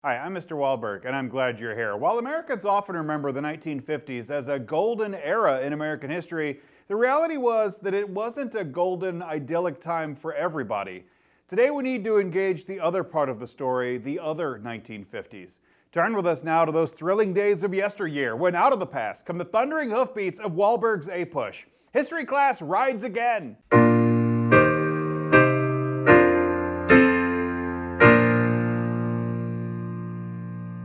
Hi, I'm Mr. Wahlberg, and I'm glad you're here. While Americans often remember the 1950s as a golden era in American history, the reality was that it wasn't a golden, idyllic time for everybody. Today we need to engage the other part of the story, the other 1950s. Turn with us now to those thrilling days of yesteryear, when out of the past come the thundering hoofbeats of Wahlberg's A-Push. History class rides again!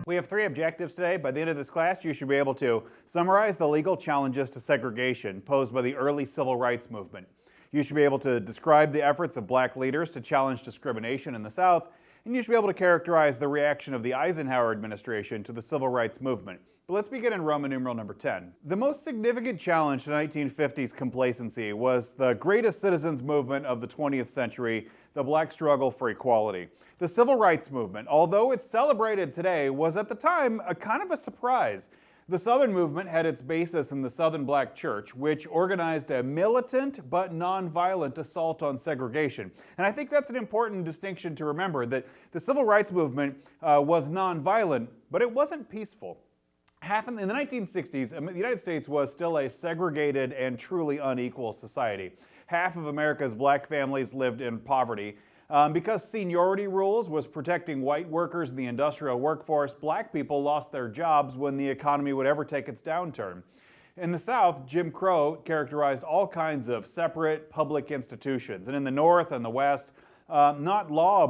We have three objectives today. By the end of this class, you should be able to summarize the legal challenges to segregation posed by the early civil rights movement. You should be able to describe the efforts of black leaders to challenge discrimination in the South, and you should be able to characterize the reaction of the Eisenhower administration to the civil rights movement. But let's begin in Roman numeral number 10. The most significant challenge to 1950s complacency was the greatest citizens movement of the 20th century, the black struggle for equality. The civil rights movement, although it's celebrated today, was at the time a kind of a surprise. The Southern movement had its basis in the Southern Black Church, which organized a militant but nonviolent assault on segregation. And I think that's an important distinction to remember, that the civil rights movement was nonviolent, but it wasn't peaceful. In the 1960s, the United States was still a segregated and truly unequal society. Half of America's black families lived in poverty. Because seniority rules was protecting white workers in the industrial workforce, black people lost their jobs when the economy would ever take its downturn. In the South, Jim Crow characterized all kinds of separate public institutions. And in the North and the West, not law,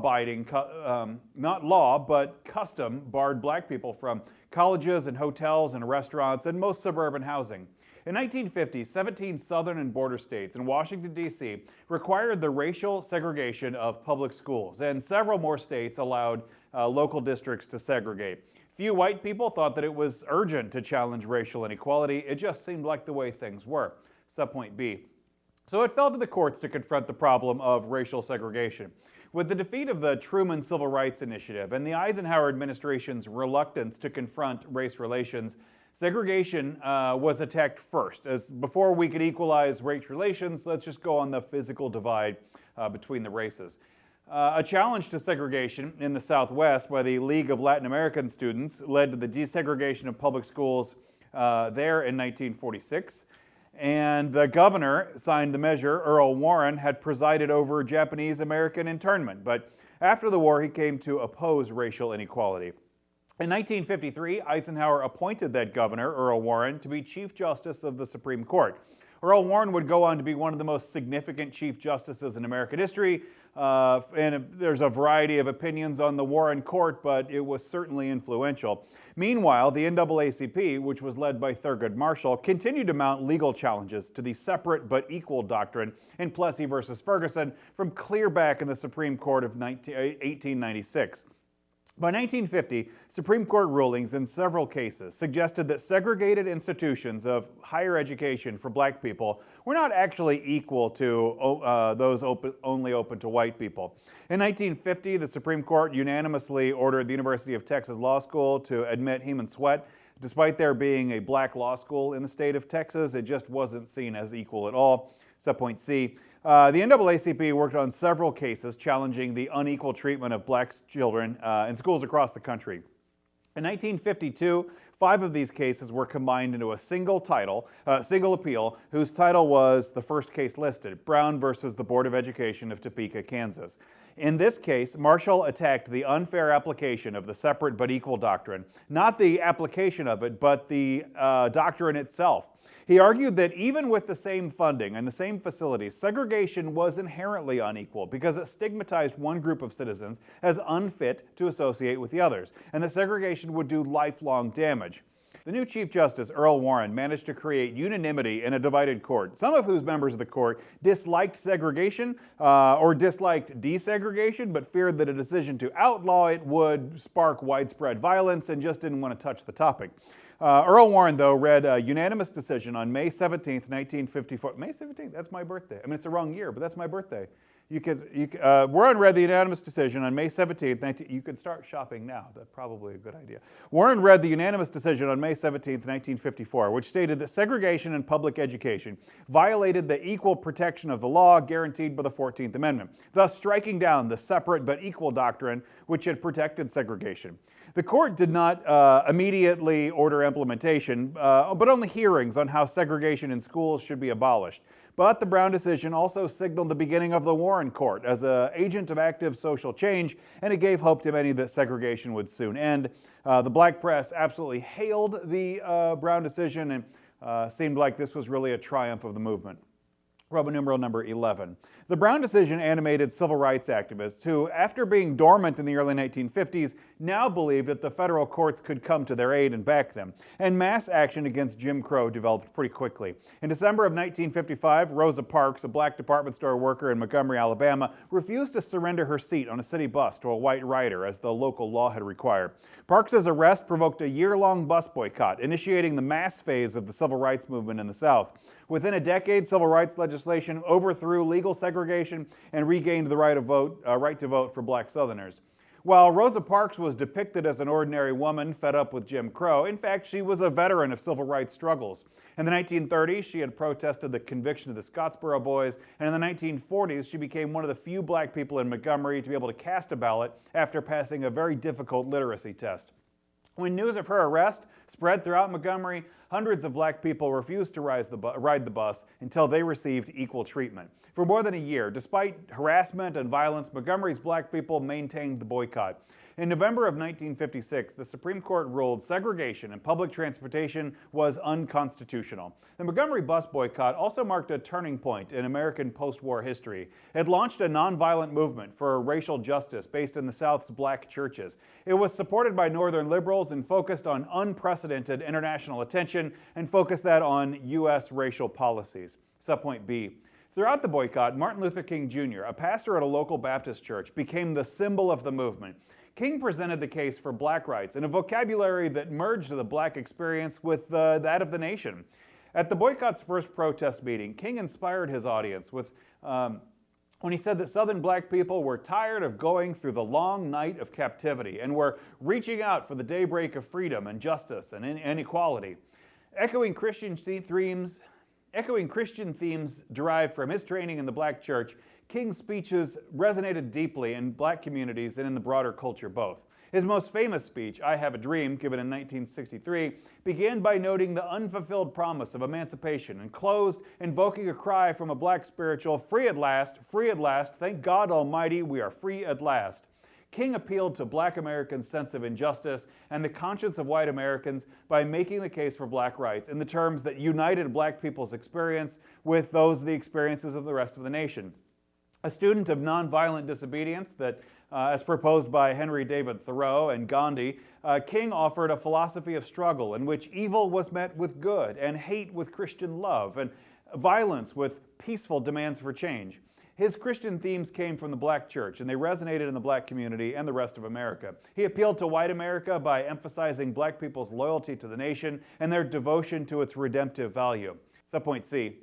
but custom barred black people from colleges and hotels and restaurants and most suburban housing. In 1950, 17 southern and border states and Washington, D.C. required the racial segregation of public schools, and several more states allowed local districts to segregate. Few white people thought that it was urgent to challenge racial inequality. It just seemed like the way things were. Subpoint B. So it fell to the courts to confront the problem of racial segregation. With the defeat of the Truman Civil Rights Initiative and the Eisenhower administration's reluctance to confront race relations, segregation was attacked first. As before we could equalize race relations, let's just go on the physical divide between the races. A challenge to segregation in the Southwest by the League of Latin American Students led to the desegregation of public schools there in 1946. And the governor signed the measure. Earl Warren had presided over Japanese American internment, but after the war he came to oppose racial inequality. In 1953, Eisenhower appointed that governor, Earl Warren, to be Chief Justice of the Supreme Court. Earl Warren would go on to be one of the most significant Chief Justices in American history, and there's a variety of opinions on the Warren Court, but it was certainly influential. Meanwhile, the NAACP, which was led by Thurgood Marshall, continued to mount legal challenges to the separate but equal doctrine in Plessy versus Ferguson from clear back in the Supreme Court of 1896. By 1950, Supreme Court rulings in several cases suggested that segregated institutions of higher education for black people were not actually equal to those only open to white people. In 1950, the Supreme Court unanimously ordered the University of Texas Law School to admit Heman Sweat. Despite there being a black law school in the state of Texas, it just wasn't seen as equal at all. Subpoint C. The NAACP worked on several cases challenging the unequal treatment of black children in schools across the country. In 1952, 5 of these cases were combined into a single appeal, whose title was the first case listed, Brown versus the Board of Education of Topeka, Kansas. In this case, Marshall attacked the unfair application of the separate but equal doctrine, not the application of it, but the doctrine itself. He argued that even with the same funding and the same facilities, segregation was inherently unequal because it stigmatized one group of citizens as unfit to associate with the others, and that segregation would do lifelong damage. The new Chief Justice, Earl Warren, managed to create unanimity in a divided court, some of whose members of the court disliked segregation or disliked desegregation, but feared that a decision to outlaw it would spark widespread violence and just didn't want to touch the topic. Earl Warren, though, read a unanimous decision on May 17th, 1954. May 17th, that's my birthday. I mean, it's the wrong year, but that's my birthday. Warren read the unanimous decision on May 17th. You could start shopping now. That's probably a good idea. Warren read the unanimous decision on May 17th, 1954, which stated that segregation in public education violated the equal protection of the law guaranteed by the 14th Amendment, thus striking down the separate but equal doctrine which had protected segregation. The court did not immediately order implementation, but only hearings on how segregation in schools should be abolished. But the Brown decision also signaled the beginning of the Warren Court as an agent of active social change, and it gave hope to many that segregation would soon end. The black press absolutely hailed the Brown decision and seemed like this was really a triumph of the movement. Roman numeral number 11. The Brown decision animated civil rights activists who, after being dormant in the early 1950s, now believed that the federal courts could come to their aid and back them. And mass action against Jim Crow developed pretty quickly. In December of 1955, Rosa Parks, a black department store worker in Montgomery, Alabama, refused to surrender her seat on a city bus to a white rider, as the local law had required. Parks's arrest provoked a year-long bus boycott, initiating the mass phase of the civil rights movement in the South. Within a decade, civil rights legislation overthrew legal segregation and regained the right to vote for black Southerners. While Rosa Parks was depicted as an ordinary woman fed up with Jim Crow, in fact, she was a veteran of civil rights struggles. In the 1930s, she had protested the conviction of the Scottsboro Boys, and in the 1940s, she became one of the few black people in Montgomery to be able to cast a ballot after passing a very difficult literacy test. When news of her arrest spread throughout Montgomery, hundreds of black people refused to ride the bus until they received equal treatment. For more than a year, despite harassment and violence, Montgomery's black people maintained the boycott. In November of 1956, the Supreme Court ruled segregation in public transportation was unconstitutional. The Montgomery bus boycott also marked a turning point in American post-war history. It launched a nonviolent movement for racial justice based in the South's black churches. It was supported by Northern liberals and focused on unprecedented international attention and focused that on U.S. racial policies. Subpoint B. Throughout the boycott, Martin Luther King Jr., a pastor at a local Baptist church, became the symbol of the movement. King presented the case for black rights in a vocabulary that merged the black experience with that of the nation. At the boycott's first protest meeting, King inspired his audience with when he said that Southern black people were tired of going through the long night of captivity and were reaching out for the daybreak of freedom and justice and equality. Echoing Christian themes derived from his training in the black church, King's speeches resonated deeply in black communities and in the broader culture both. His most famous speech, I Have a Dream, given in 1963, began by noting the unfulfilled promise of emancipation and closed invoking a cry from a black spiritual, free at last, thank God Almighty, we are free at last. King appealed to black Americans' sense of injustice and the conscience of white Americans by making the case for black rights in the terms that united black people's experience with those of the experiences of the rest of the nation. A student of nonviolent disobedience that, as proposed by Henry David Thoreau and Gandhi, King offered a philosophy of struggle in which evil was met with good and hate with Christian love and violence with peaceful demands for change. His Christian themes came from the black church, and they resonated in the black community and the rest of America. He appealed to white America by emphasizing black people's loyalty to the nation and their devotion to its redemptive value. Subpoint C.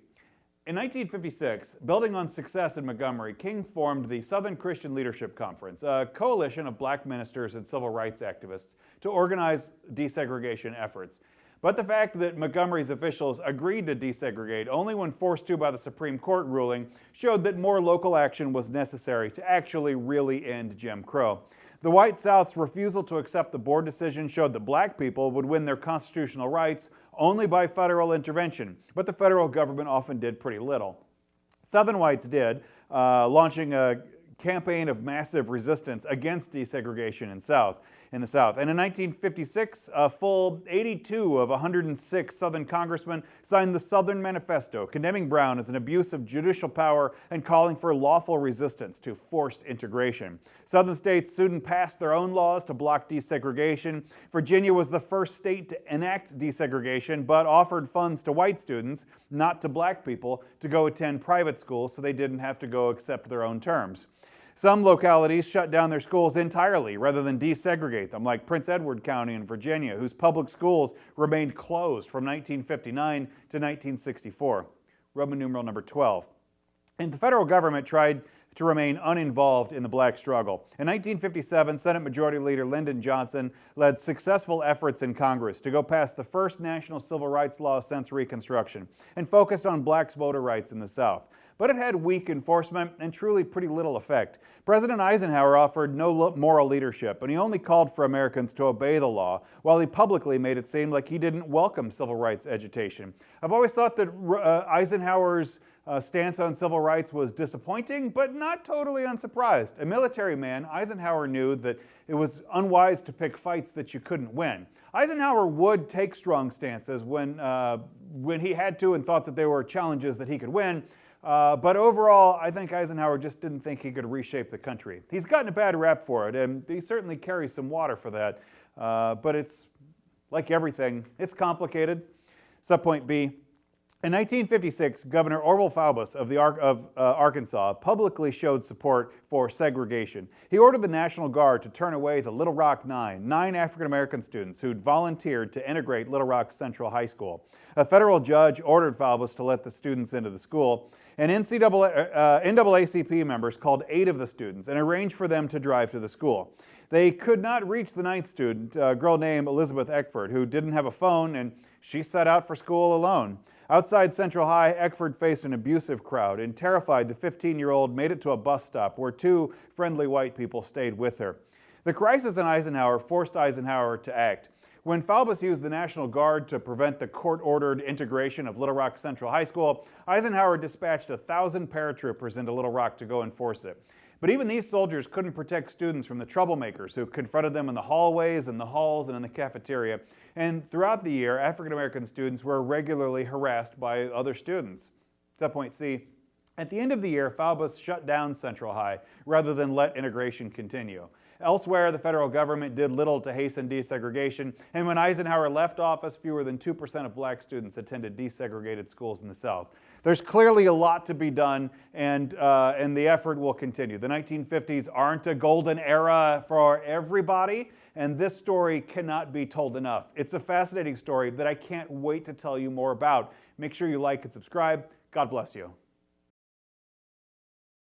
In 1956, building on success in Montgomery, King formed the Southern Christian Leadership Conference, a coalition of black ministers and civil rights activists to organize desegregation efforts. But the fact that Montgomery's officials agreed to desegregate only when forced to by the Supreme Court ruling showed that more local action was necessary to actually really end Jim Crow. The white South's refusal to accept the board decision showed that black people would win their constitutional rights only by federal intervention, but the federal government often did pretty little. Southern whites did, launching a campaign of massive resistance against desegregation in the South. And in 1956, a full 82 of 106 Southern congressmen signed the Southern Manifesto, condemning Brown as an abuse of judicial power and calling for lawful resistance to forced integration. Southern states soon passed their own laws to block desegregation. Virginia was the first state to enact desegregation, but offered funds to white students, not to black people, to go attend private schools so they didn't have to go accept their own terms. Some localities shut down their schools entirely rather than desegregate them, like Prince Edward County in Virginia, whose public schools remained closed from 1959 to 1964. Roman numeral number 12. And the federal government tried to remain uninvolved in the black struggle. In 1957, Senate Majority Leader Lyndon Johnson led successful efforts in Congress to go past the first national civil rights law since Reconstruction and focused on blacks' voter rights in the South. but it had weak enforcement and truly pretty little effect. President Eisenhower offered no moral leadership, and he only called for Americans to obey the law, while he publicly made it seem like he didn't welcome civil rights agitation. I've always thought that Eisenhower's stance on civil rights was disappointing, but not totally unsurprised. A military man, Eisenhower knew that it was unwise to pick fights that you couldn't win. Eisenhower would take strong stances when he had to and thought that there were challenges that he could win. But overall, I think Eisenhower just didn't think he could reshape the country. He's gotten a bad rap for it, and he certainly carries some water for that. But it's like everything, it's complicated. Subpoint B. In 1956, Governor Orville Faubus of Arkansas publicly showed support for segregation. He ordered the National Guard to turn away the Little Rock nine African-American students who'd volunteered to integrate Little Rock Central High School. A federal judge ordered Faubus to let the students into the school, and NAACP members called 8 of the students and arranged for them to drive to the school. They could not reach the 9th student, a girl named Elizabeth Eckford, who didn't have a phone, and she set out for school alone. Outside Central High, Eckford faced an abusive crowd, and terrified, the 15-year-old made it to a bus stop where 2 friendly white people stayed with her. The crisis in Eisenhower forced Eisenhower to act. When Faubus used the National Guard to prevent the court-ordered integration of Little Rock Central High School, Eisenhower dispatched 1,000 paratroopers into Little Rock to go enforce it. But even these soldiers couldn't protect students from the troublemakers who confronted them in the hallways, in the halls, and in the cafeteria. And throughout the year, African-American students were regularly harassed by other students. Subpoint C. At the end of the year, Faubus shut down Central High rather than let integration continue. Elsewhere, the federal government did little to hasten desegregation, and when Eisenhower left office, fewer than 2% of black students attended desegregated schools in the South. There's clearly a lot to be done, and the effort will continue. The 1950s aren't a golden era for everybody, and this story cannot be told enough. It's a fascinating story that I can't wait to tell you more about. Make sure you like and subscribe. God bless you.